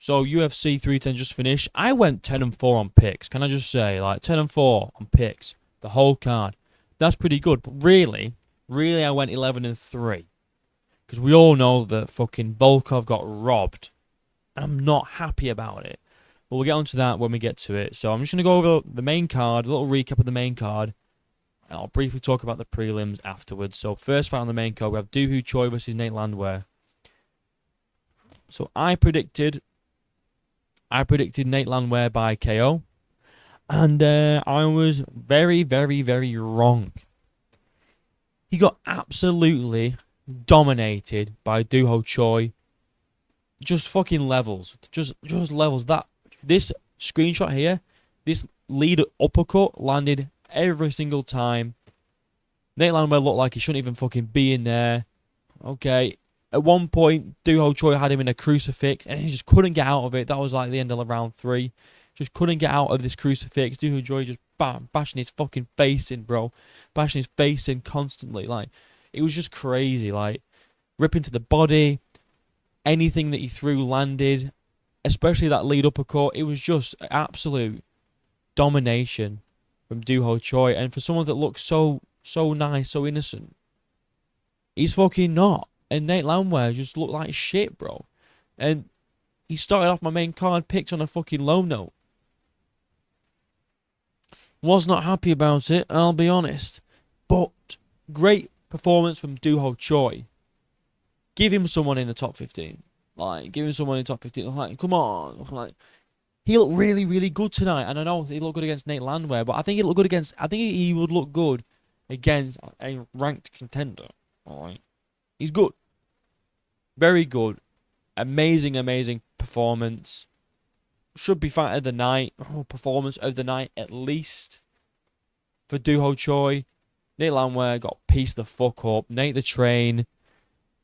So UFC 310 just finished. I went 10-4 on picks. Can I just say, like 10-4 on picks, the whole card. That's pretty good. But really, I went 11-3 because we all know that fucking Volkov got robbed. I'm not happy about it. But we'll get onto that when we get to it. So I'm just gonna go over the main card, a little recap of the main card. And I'll briefly talk about the prelims afterwards. So first fight on the main card, we have Choi versus Nate Landwehr. So I predicted Nate Landwehr by KO, and I was very, very, very wrong. He got absolutely dominated by Choi. Just fucking levels, just levels. This screenshot here, this lead uppercut landed every single time. Nate Landwehr looked like he shouldn't even fucking be in there. Okay. At one point, Choi had him in a crucifix, and he just couldn't get out of it. That was like the end of round 3. Just couldn't get out of this crucifix. Choi just bashing his fucking face in, bro. Bashing his face in constantly. Like, it was just crazy. Like, ripping to the body. Anything that he threw landed. Especially that lead uppercut. It was just absolute domination from Choi. And for someone that looks so nice, so innocent, he's fucking not. And Nate Landwehr just looked like shit, bro. And he started off my main card picks on a fucking low note. Was not happy about it, I'll be honest. But great performance from Choi. Give him someone in the top 15. Like, give him someone in the top 15. Like, come on. Like, he looked really, really good tonight. And I know he looked good against Nate Landwehr, but I think he would look good against a ranked contender. Alright. He's good. Very good. Amazing performance. Should be fight of the night. Performance of the night at least. For Choi. Nate Landwehr got pieced the fuck up. Nate the Train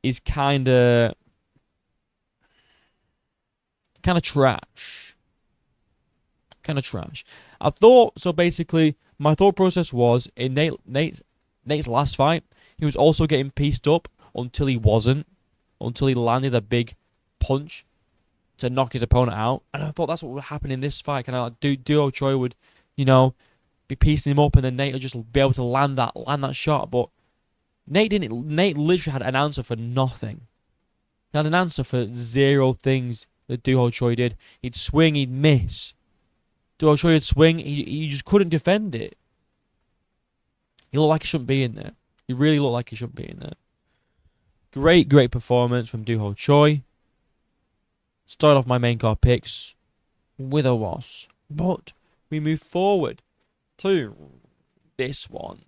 is kinda trash. Kinda trash. I thought, so basically, my thought process was, in Nate's last fight, he was also getting pieced up until he wasn't. Until he landed a big punch to knock his opponent out. And I thought that's what would happen in this fight. Choi would, be piecing him up, and then Nate would just be able to land that shot. But Nate didn't. Nate literally had an answer for nothing. He had an answer for 0 things that Choi did. He'd swing, he'd miss. Choi would swing, he just couldn't defend it. He looked like he shouldn't be in there. He really looked like he shouldn't be in there. Great performance from Choi. Started off my main card picks with a loss. But we move forward to this one.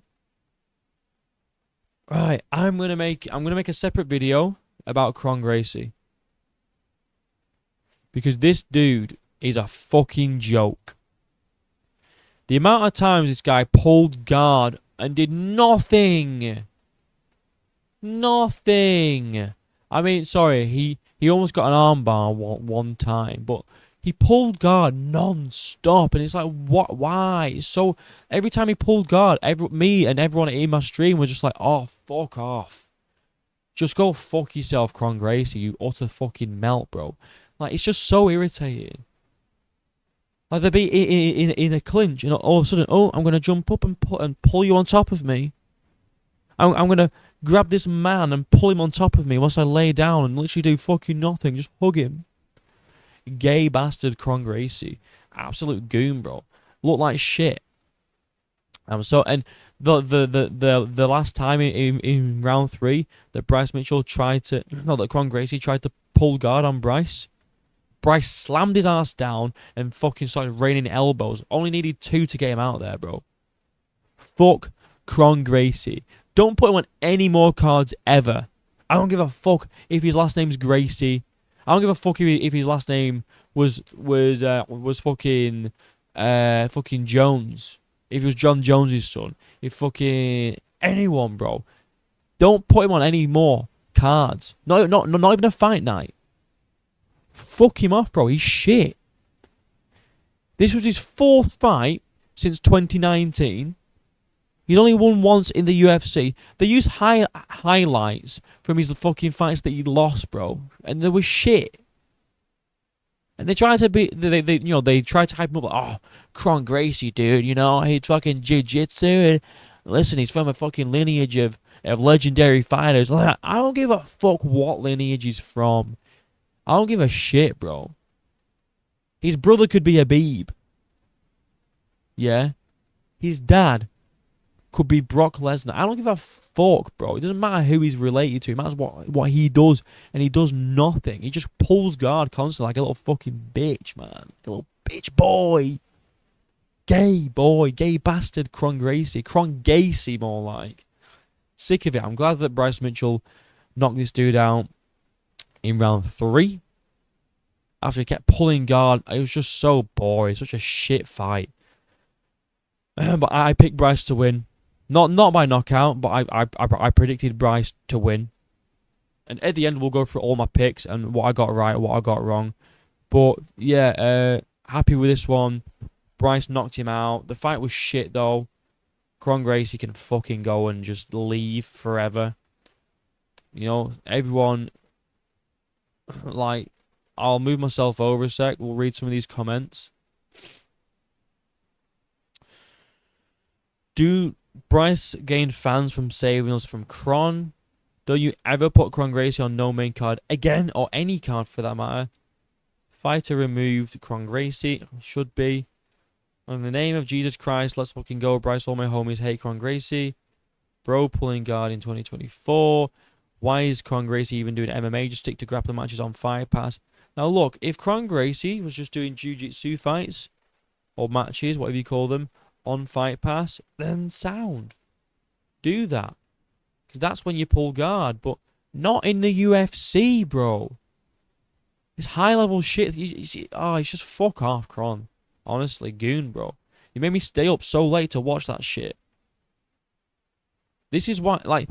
Right, I'm gonna make a separate video about Gracie. Because this dude is a fucking joke. The amount of times this guy pulled guard and did nothing. Nothing. I mean, sorry, he almost got an armbar one time, but he pulled guard non-stop, and it's like, what? Why? So every time he pulled guard, me and everyone in my stream was just like, oh, fuck off. Just go fuck yourself, Gracie, you utter fucking melt, bro. Like, it's just so irritating. Like, they'd be in a clinch, and all of a sudden, oh, I'm gonna jump up and pull you on top of me. I'm gonna grab this man and pull him on top of me once I lay down and literally do fucking nothing. Just hug him. Gay bastard Gracie. Absolute goon, bro. Looked like shit. And the last time in round 3 that Gracie tried to pull guard on Bryce slammed his ass down and fucking started raining elbows. Only needed 2 to get him out there, bro. Fuck Gracie. Don't put him on any more cards ever. I don't give a fuck if his last name's Gracie. I don't give a fuck if his last name was fucking Jones. If it was John Jones' son. If fucking anyone, bro. Don't put him on any more cards. Not even a fight night. Fuck him off, bro. He's shit. This was his 4th fight since 2019. He's only won once in the UFC. They used highlights from his fucking fights that he lost, bro. And they were shit. And they try to be, they try to hype him up like, oh, Kron Gracie, dude, he's fucking jiu-jitsu, and listen, he's from a fucking lineage of legendary fighters. Like, I don't give a fuck what lineage he's from. I don't give a shit, bro. His brother could be Habib. Yeah? His dad could be Brock Lesnar. I don't give a fuck, bro. It doesn't matter who he's related to. It matters what he does. And he does nothing. He just pulls guard constantly like a little fucking bitch, man. A little bitch boy. Gay boy. Gay bastard Kron Gracie. Kron Gacy, more like. Sick of it. I'm glad that Bryce Mitchell knocked this dude out in round 3. After he kept pulling guard. It was just so boring. Such a shit fight. But I picked Bryce to win. Not by knockout, but I predicted Bryce to win. And at the end, we'll go through all my picks and what I got right, what I got wrong. But yeah, happy with this one. Bryce knocked him out. The fight was shit though. Kron Gracie can fucking go and just leave forever. Everyone. Like, I'll move myself over a sec. We'll read some of these comments. Do Bryce gain fans from saving us from Kron? Don't you ever put Kron Gracie on no main card again, or any card for that matter? Fighter removed. Kron Gracie should be. In the name of Jesus Christ, let's fucking go. Bryce, all my homies hate Kron Gracie. Bro pulling guard in 2024. Why is Kron Gracie even doing MMA? Just stick to grappling matches on Fight Pass. Now look, if Kron Gracie was just doing jiu-jitsu fights, or matches, whatever you call them, on Fight Pass, then sound. Do that. Because that's when you pull guard. But not in the UFC, bro. It's high-level shit. It's just fuck off, Kron. Honestly, goon, bro. You made me stay up so late to watch that shit. This is what, I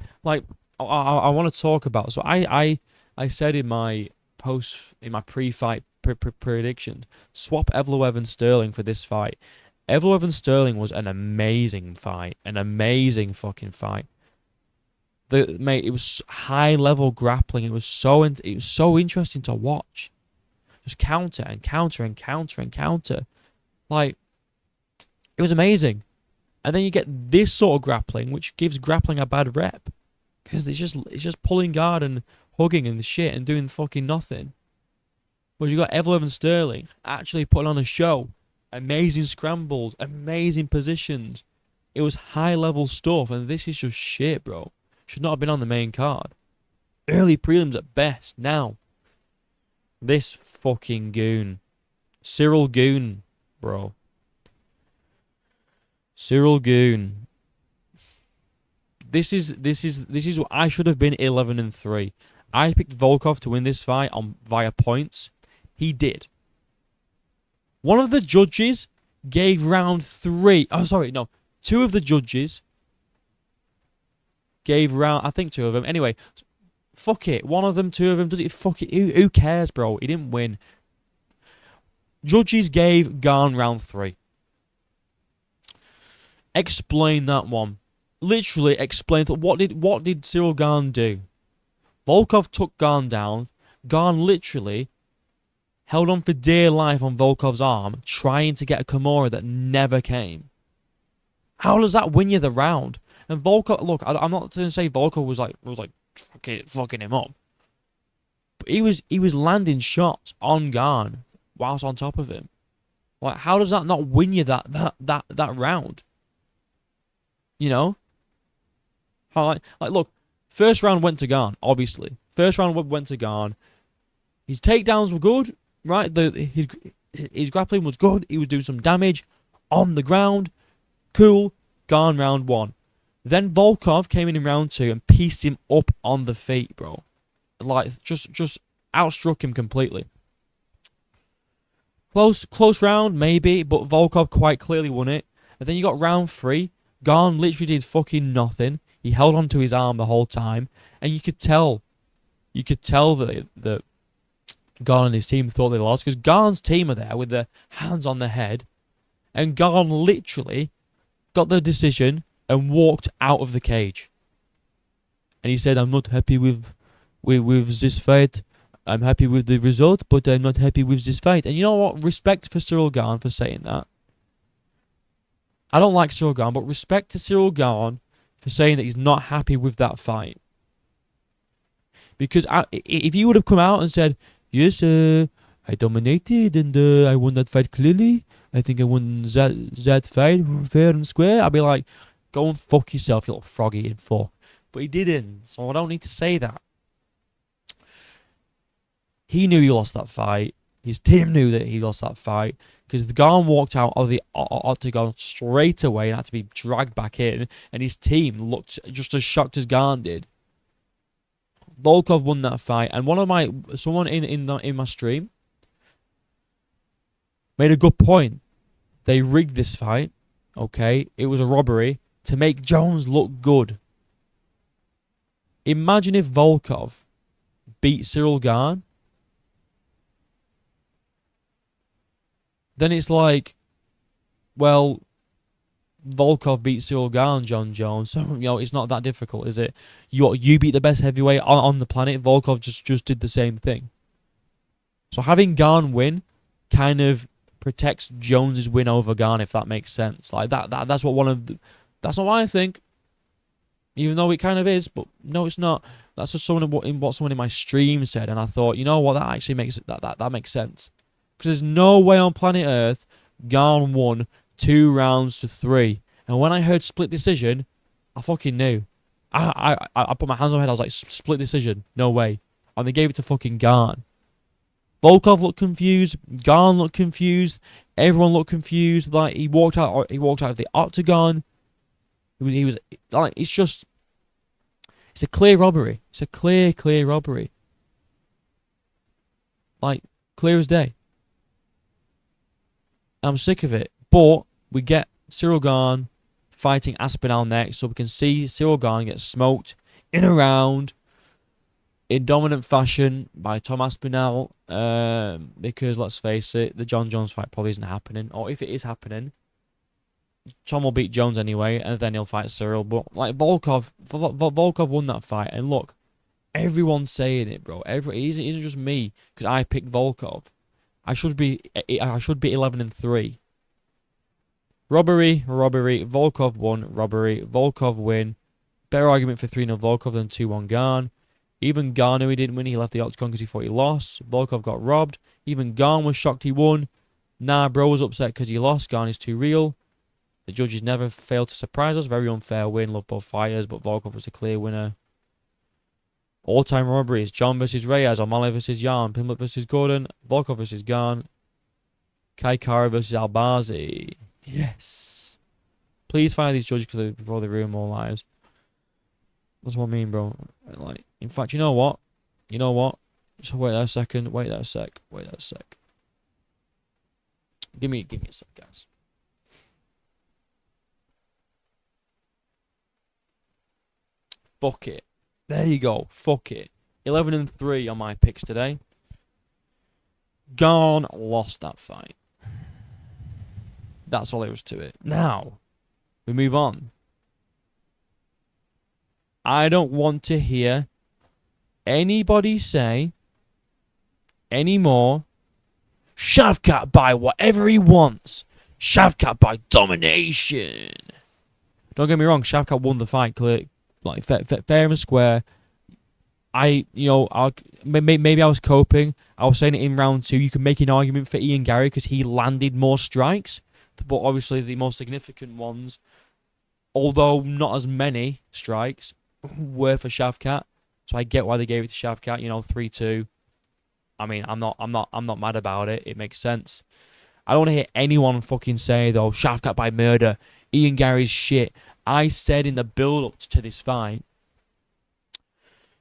want to talk about. So I said in my post, in my pre-fight predictions, swap Evloev and Sterling for this fight. Evloev and Sterling was an amazing fight. An amazing fucking fight. It was high-level grappling. It was so interesting to watch. Just counter and counter and counter and counter. Like, it was amazing. And then you get this sort of grappling, which gives grappling a bad rep. Because it's just pulling guard and hugging and shit and doing fucking nothing. But you got Evloev and Sterling actually putting on a show. Amazing scrambles, amazing positions. It was high-level stuff, and this is just shit, bro. Should not have been on the main card. Early prelims at best. Now, this fucking goon. Cyril Goon, bro. Cyril Goon. This is what I should have been 11-3. I picked Volkov to win this fight via points. He did. One of the judges gave round 3. Oh, sorry, no. 2 of the judges gave round. I think 2 of them. Anyway, fuck it. 1 of them, 2 of them. Does it? Fuck it. Who cares, bro? He didn't win. Judges gave Gane round 3. Explain that one. Literally explain that. What did Cyril Gane do? Volkov took Gane down. Gane literally held on for dear life on Volkov's arm, trying to get a Kimura that never came. How does that win you the round? And Volkov, look, I'm not going to say Volkov was like fucking him up, but he was landing shots on Gane whilst on top of him. Like, how does that not win you that round? You know? How, like look, first round went to Gane, obviously. First round went to Gane. His takedowns were good, right? His grappling was good. He was doing some damage on the ground. Cool. Gane round 1. Then Volkov came in round 2 and pieced him up on the feet, bro. Like, just outstruck him completely. Close round, maybe, but Volkov quite clearly won it. And then you got round 3. Gane literally did fucking nothing. He held onto his arm the whole time. And you could tell that Gane and his team thought they lost. Because Gane's team are there with their hands on their head. And Gane literally got the decision and walked out of the cage. And he said, I'm not happy with this fight. I'm happy with the result, but I'm not happy with this fight. And you know what? Respect for Cyril Gane for saying that. I don't like Cyril Gane, but respect to Cyril Gane for saying that he's not happy with that fight. Because if you would have come out and said, yes, I dominated and I won that fight clearly, I think I won that fight fair and square, I'd be like, go and fuck yourself, you little froggy and fuck. But he didn't, so I don't need to say that. He knew he lost that fight. His team knew that he lost that fight. Because the Gane walked out of the octagon straight away and had to be dragged back in. And his team looked just as shocked as Gane did. Volkov won that fight. And someone in my stream made a good point. They rigged this fight. Okay. It was a robbery to make Jones look good. Imagine if Volkov beat Cyril Gane. Then it's like, well, Volkov beat Cyril Gane, John Jones. So, it's not that difficult, is it? You beat the best heavyweight on the planet. Volkov just did the same thing. So having Gane win kind of protects Jones's win over Gane, if that makes sense. Like that's what that's not what I think. Even though it kind of is, but no, it's not. That's just what someone in my stream said, and I thought, you know what, that actually makes that makes sense. Because there's no way on planet Earth Gane won 2 rounds to 3. And when I heard split decision, I fucking knew. I put my hands on my head. I was like, split decision, no way. And they gave it to fucking Gane. Volkov looked confused. Gane looked confused. Everyone looked confused. Like he walked out of the octagon. He was like, it's a clear robbery. It's a clear robbery. Like clear as day. I'm sick of it. But we get Cyril Gane fighting Aspinall next, so we can see Cyril Gane get smoked in a round in dominant fashion by Tom Aspinall. Because let's face it, the John Jones fight probably isn't happening. Or if it is happening, Tom will beat Jones anyway, and then he'll fight Cyril. But like Volkov won that fight, and look, everyone's saying it, bro. It isn't just me because I picked Volkov. I should be 11-3. Robbery. Volkov won. Robbery. Volkov win. Better argument for 3-0 Volkov than 2-1 Gane. Even Gane knew he didn't win. He left the octagon because he thought he lost. Volkov got robbed. Even Gane was shocked he won. Nah, bro was upset because he lost. Gane is too real. The judges never failed to surprise us. Very unfair win. Love both fighters, but Volkov was a clear winner. All-time robberies. John versus Reyes. O'Malley versus Yarn. Pimblett versus Gordon. Volkov versus Gane. Kai Kara versus Albazi. Yes. Please fire these judges before they ruin more lives. That's what I mean, bro. Like, in fact, you know what? Just wait there a second. Wait there a sec. Give me a sec, guys. Fuck it. There you go. Fuck it. 11-3 on my picks today. Gane lost that fight. That's all there was to it. Now, we move on. I don't want to hear anybody say anymore, Shavkat by whatever he wants. Shavkat by domination. Don't get me wrong, Shavkat won the fight clear. Like fair and square. Maybe I was coping. I was saying it in round 2. You can make an argument for Ian Garry because he landed more strikes, but obviously the most significant ones, although not as many strikes, were for Shavkat. So I get why they gave it to Shavkat. 3-2. I mean, I'm not mad about it. It makes sense. I don't want to hear anyone fucking say though, Shavkat by murder. Ian Garry's shit. I said in the build-up to this fight,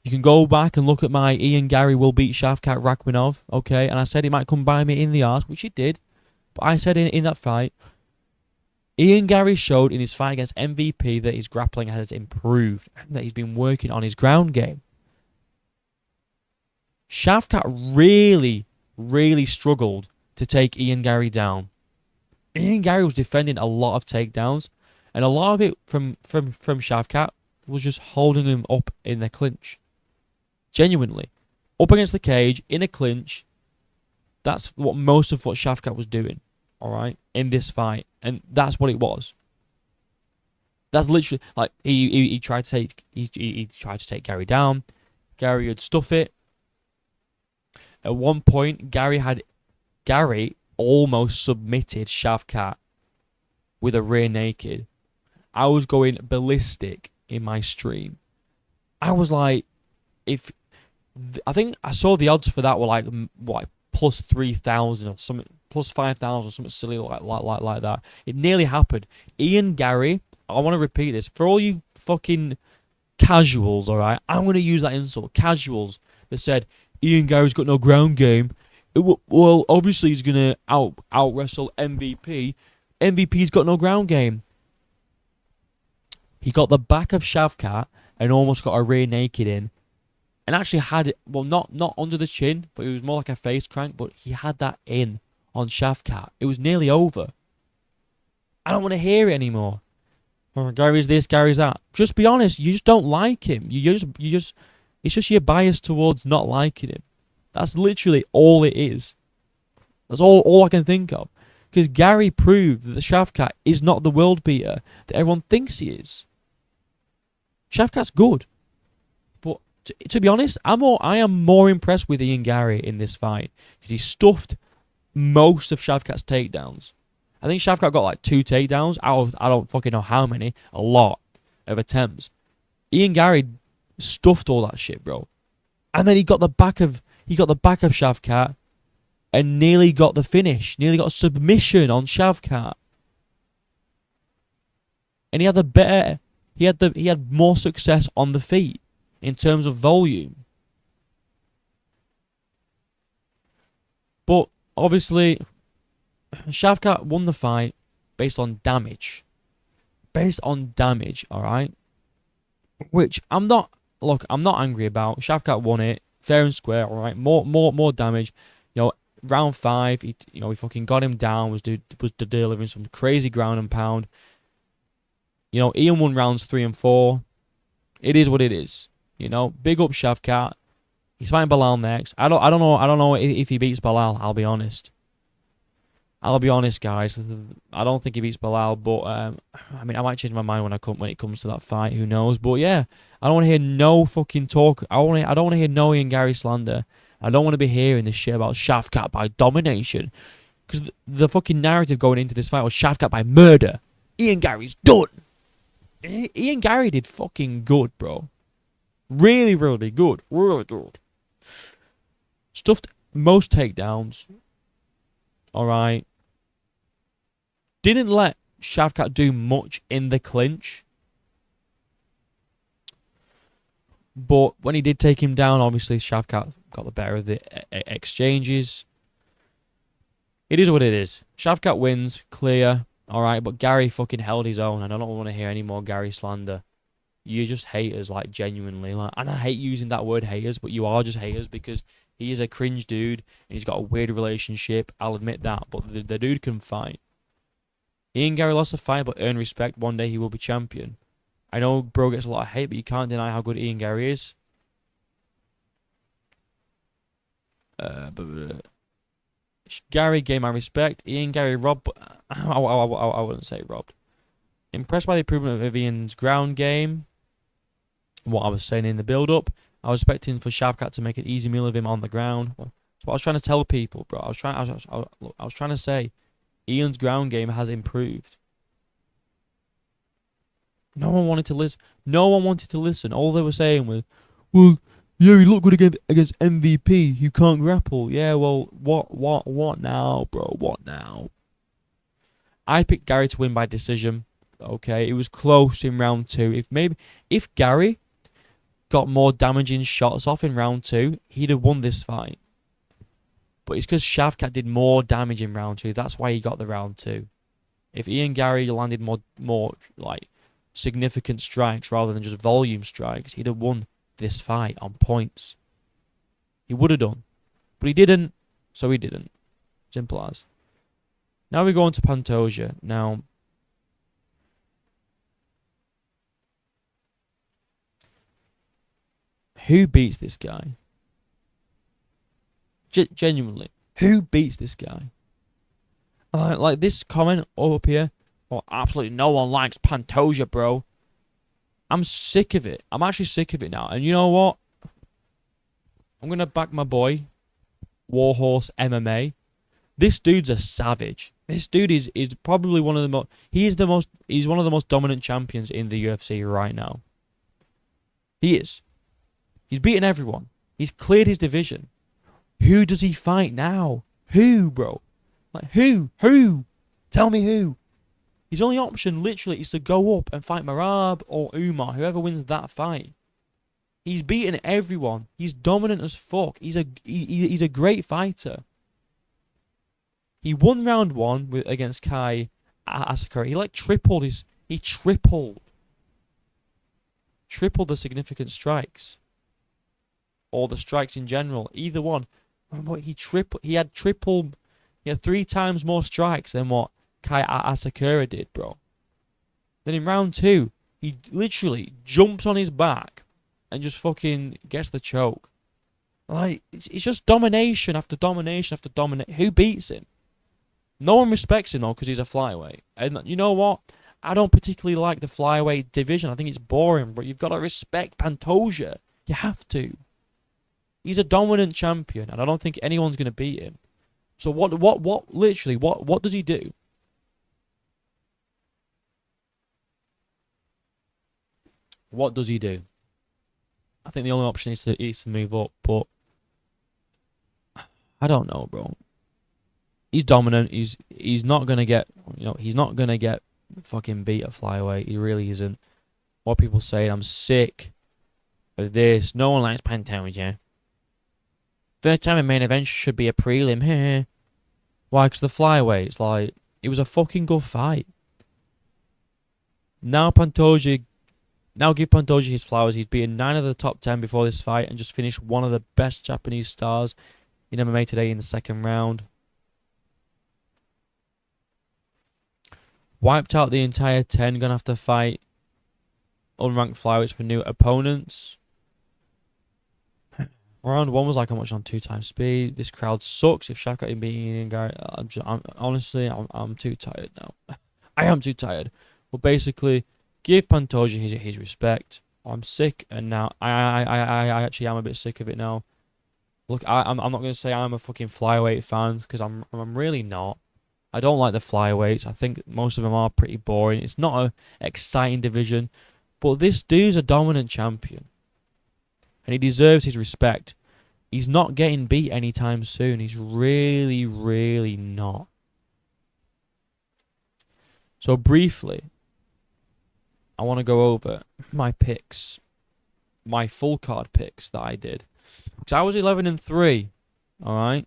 you can go back and look at my Ian Garry will beat Shavkat Rakhmonov, okay? And I said he might come by me in the arse, which he did. But I said in that fight, Ian Garry showed in his fight against MVP that his grappling has improved and that he's been working on his ground game. Shavkat really, really struggled to take Ian Garry down. Ian Garry was defending a lot of takedowns, and a lot of it from Shavkat was just holding him up in the clinch. Genuinely. up against the cage, in a clinch. That's what most of what Shavkat was doing, all right, in this fight. And that's what it was. That's literally, like, he tried to take, he tried to take Garry down. Garry would stuff it. At one point, Garry almost submitted Shavkat with a rear naked. I was going ballistic in my stream. I was like, I think I saw the odds for that were like what, plus 3,000 or something, plus 5,000 or something silly like that. It nearly happened. Ian Garry, I want to repeat this for all you fucking casuals, all right? I'm going to use that insult. Casuals that said Ian Garry's got no ground game. Well, obviously he's going to out wrestle MVP. MVP's got no ground game. He got the back of Shavkat and almost got a rear naked in. And actually had it, well, not under the chin, but it was more like a face crank, but he had that in on Shavkat. It was nearly over. I don't want to hear it anymore. Oh, Garry's this, Garry's that. Just be honest, you just don't like him. You just it's just your bias towards not liking him. That's literally all it is. That's all I can think of. Because Garry proved that the Shavkat is not the world beater that everyone thinks he is. Shavkat's good. But to be honest, I am more impressed with Ian Garry in this fight. Because he stuffed most of Shavkat's takedowns. I think Shavkat got like 2 takedowns out of, I don't fucking know how many, a lot of attempts. Ian Garry stuffed all that shit, bro. And then he got the back of Shavkat and nearly got the finish, nearly got a submission on Shavkat. And he had more success on the feet in terms of volume. But obviously, Shavkat won the fight based on damage. Based on damage, alright? Which I'm not angry about. Shavkat won it, fair and square, alright? More damage. You know, round 5, he fucking got him down, was delivering some crazy ground and pound. You know, Ian won rounds 3 and 4. It is what it is. You know, big up Shavkat. He's fighting Belal next. I don't know if he beats Belal, I'll be honest. I'll be honest, guys. I don't think he beats Belal, but I mean, I might change my mind when it comes to that fight. Who knows? But yeah, I don't want to hear no fucking talk. I don't want to hear no Ian Garry slander. I don't want to be hearing this shit about Shavkat by domination, because the fucking narrative going into this fight was Shavkat by murder. Ian Garry's done. Ian Garry did fucking good, bro. Really, really good. Really good. Stuffed most takedowns. Alright. Didn't let Shavkat do much in the clinch. But when he did take him down, obviously Shavkat got the better of the exchanges. It is what it is. Shavkat wins, clear. Alright, but Garry fucking held his own. And I don't want to hear any more Garry slander. You're just haters, like, genuinely. Like, and I hate using that word haters, but you are just haters because he is a cringe dude and he's got a weird relationship. I'll admit that, but the dude can fight. Ian Garry lost a fight, but earned respect. One day he will be champion. I know bro gets a lot of hate, but you can't deny how good Ian Garry is. Garry gained my respect. Ian Garry robbed. I wouldn't say robbed. Impressed by the improvement of Ian's ground game. What I was saying in the build-up, I was expecting for Shavkat to make an easy meal of him on the ground. That's what I was trying to tell people, bro. I was trying to say, Ian's ground game has improved. No one wanted to listen. No one wanted to listen. All they were saying was, well, yeah, he looked good against MVP. You can't grapple. Yeah, well, what now, bro? What now? I picked Garry to win by decision. Okay, it was close in round 2. If Garry got more damaging shots off in round 2, he'd have won this fight. But it's because Shavkat did more damage in round 2. That's why he got the round 2. If Ian Garry landed more like significant strikes rather than just volume strikes, he'd have won this fight on points. He would have done. But he didn't, so he didn't. Simple as. Now we go on to Pantoja. Now, who beats this guy? Genuinely, who beats this guy? Like this comment up here, well, absolutely no one likes Pantoja, bro. I'm sick of it. I'm actually sick of it now. And you know what? I'm going to back my boy, Warhorse MMA. This dude's a savage. This dude is probably one of the most... He's one of the most dominant champions in the UFC right now. He is. He's beaten everyone. He's cleared his division. Who does he fight now? Who, bro? Like, who? Who? Tell me who. His only option, literally, is to go up and fight Marab or Umar, whoever wins that fight. He's beaten everyone. He's dominant as fuck. He's a great fighter. He won round 1 against Kai Asakura. He like tripled the significant strikes. Or the strikes in general. Either one. He had 3 times more strikes than what Kai Asakura did, bro. Then in round 2, he literally jumps on his back and just fucking gets the choke. Like, it's just domination after domination after domination. Who beats him? No one respects him, though, because he's a flyweight. And you know what? I don't particularly like the flyweight division. I think it's boring, but you've got to respect Pantoja. You have to. He's a dominant champion, and I don't think anyone's going to beat him. So what does he do? What does he do? I think the only option is to move up, but I don't know, bro. He's dominant. He's not gonna get, he's not gonna get fucking beat at flyweight. He really isn't. What people say, I'm sick of this. No one likes Pantoja. Third time in main event should be a prelim. Why? Because the flyweights, like, it was a fucking good fight. Now give Pantoja his flowers. He's beaten 9 of the top 10 before this fight and just finished one of the best Japanese stars in MMA today in the second round. Wiped out the entire 10. Gonna have to fight unranked flyweights with new opponents. Round 1 was like how much on 2 times speed. This crowd sucks. If Shaq ain't beating Garry, I'm too tired now. I am too tired. But basically, give Pantoja his respect. I'm sick, and now I actually am a bit sick of it now. Look, I'm not gonna say I'm a fucking flyweight fan because I'm really not. I don't like the flyweights. I think most of them are pretty boring. It's not an exciting division, but this dude's a dominant champion, and he deserves his respect. He's not getting beat anytime soon. He's really, really not. So briefly, I want to go over my picks, my full card picks that I did. Because I was 11-3, all right?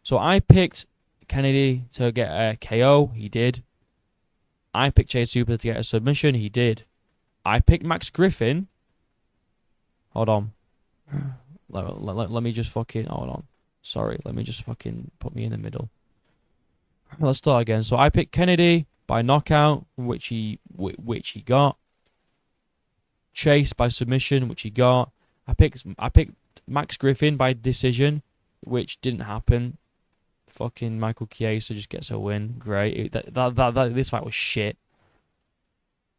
So I picked Kennedy to get a KO. He did. I picked Chase Super to get a submission. He did. I picked Max Griffin. Hold on. Let me just fucking... Hold on. Sorry. Let me just fucking put me in the middle. Let's start again. So I picked Kennedy by knockout, which he got. Chase by submission, which he got. I picked Max Griffin by decision, which didn't happen. Fucking Michael Chiesa just gets a win. Great. This fight was shit.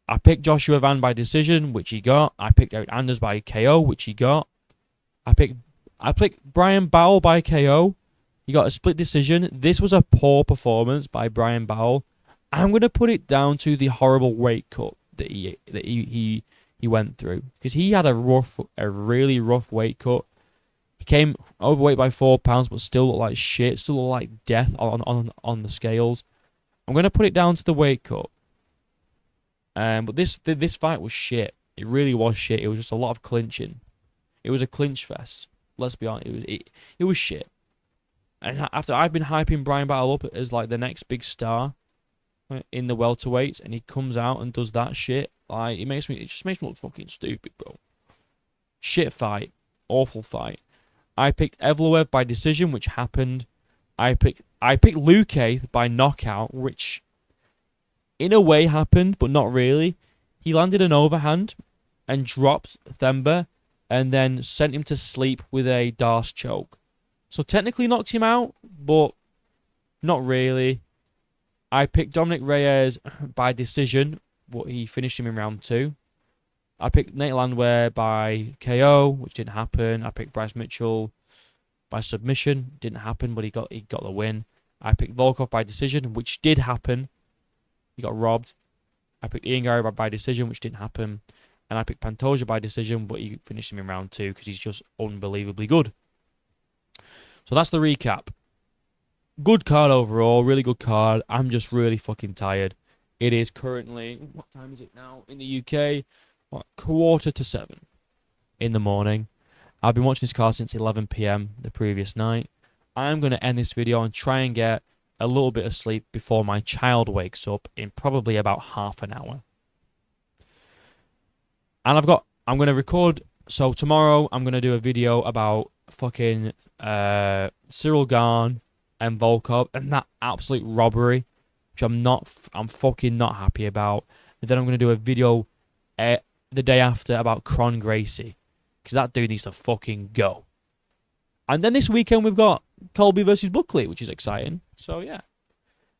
I picked Joshua Van by decision, which he got. I picked Eric Anders by KO, which he got. I picked Brian Bowell by KO. He got a split decision. This was a poor performance by Brian Bowell. I'm going to put it down to the horrible weight cut that he went through, because he had a really rough weight cut. He came overweight by 4 pounds, but still looked like shit. Still looked like death on the scales. I'm going to put it down to the weight cut. But this fight was shit. It really was shit. It was just a lot of clinching. It was a clinch fest. Let's be honest. It was shit. And after I've been hyping Brian Battle up as like the next big star in the welterweights, and he comes out and does that shit, like it just makes me look fucking stupid, bro. Shit fight, awful fight. I picked Evloev by decision, which happened. I picked Luque by knockout, which in a way happened, but not really. He landed an overhand and dropped Themba, and then sent him to sleep with a Darce choke. So technically knocked him out, but not really. I picked Dominic Reyes by decision, but he finished him in round 2. I picked Nate Landwehr by KO, which didn't happen. I picked Bryce Mitchell by submission, didn't happen, but he got the win. I picked Volkov by decision, which did happen. He got robbed. I picked Garry by decision, which didn't happen. And I picked Pantoja by decision, but he finished him in round 2 because he's just unbelievably good. So that's the recap. Good card overall, really good card. I'm just really fucking tired. It is currently, what time is it now in the UK? What, 6:45 in the morning. I've been watching this card since 11 PM the previous night. I'm going to end this video and try and get a little bit of sleep before my child wakes up in probably about half an hour. And I'm going to record, so tomorrow I'm going to do a video about fucking Cyril Gane and Volkov and that absolute robbery, which I'm fucking not happy about. And then I'm going to do a video the day after about Gracie, because that dude needs to fucking go. And then this weekend we've got Colby versus Buckley, which is exciting. So yeah.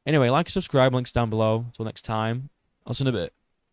Anyway, like and subscribe, links down below. Until next time, I'll see you in a bit.